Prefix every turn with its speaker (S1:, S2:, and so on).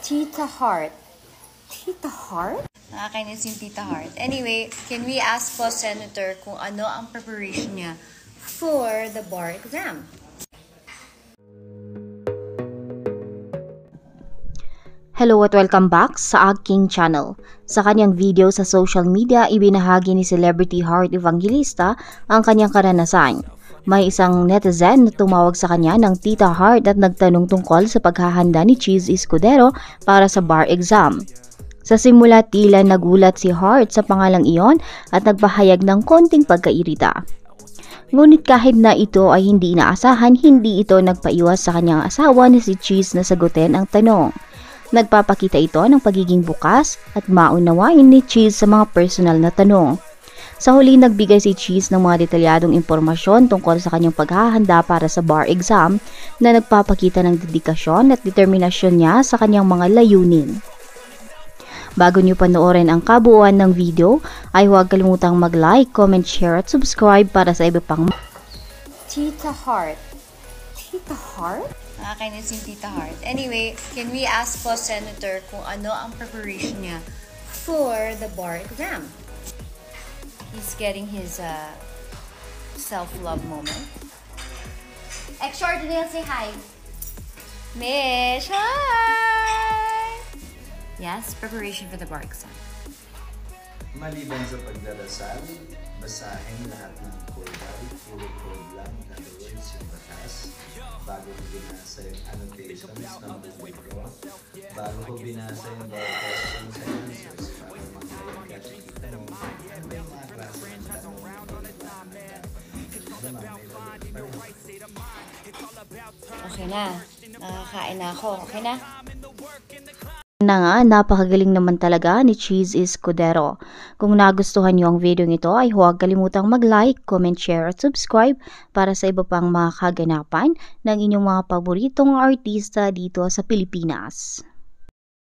S1: Tita Heart. Tita Heart?
S2: Nakakainis yung Tita Heart. Anyway, can we ask po, Senator, kung ano ang preparation niya for the bar exam?
S3: Hello at welcome back sa aking channel. Sa kanyang video sa social media, ibinahagi ni Celebrity Heart Evangelista ang kanyang karanasan. May isang netizen na tumawag sa kanya ng Tita Heart at nagtanong tungkol sa paghahanda ni Cheese Escudero para sa bar exam. Sa simula tila nagulat si Heart sa pangalang iyon at nagpahayag ng konting pagkairita. Ngunit kahit na ito ay hindi inaasahan, hindi ito nagpaiwas sa kanyang asawa na si Cheese na sagutin ang tanong. Nagpapakita ito ng pagiging bukas at maunawain ni Cheese sa mga personal na tanong. Sa huli, nagbigay si Cheese ng mga detalyadong impormasyon tungkol sa kanyang paghahanda para sa bar exam na nagpapakita ng dedikasyon at determinasyon niya sa kanyang mga layunin. Bago niyo panoorin ang kabuuan ng video, ay huwag kalimutang mag-like, comment, share at subscribe para sa iba pang
S1: Tita Heart. Tita Heart?
S2: Nakakainis yung Tita Heart. Anyway, can we ask po, Senator, kung ano ang preparation niya for the bar exam? He's getting his self-love moment. Extraordinary, say hi. Mish, hi! Yes, preparation for the bar exam.
S4: Maliban sa pagdarasal, basahin lahat ng Bible, puro code lang, in other words, yung batas, bago ko binasa yung annotations ng libro, bago ko binasa yung bawat questions and answers, para mag-ayag at kita mo, may mga klase ng tanong
S2: Okay na. Nakakain na ako. Okay na?
S3: Napakagaling naman talaga ni Cheese Escudero. Kung nagustuhan niyo ang video nito ay huwag kalimutang mag-like, comment, share at subscribe para sa iba pang mga kaganapan ng inyong mga paboritong artista dito sa Pilipinas.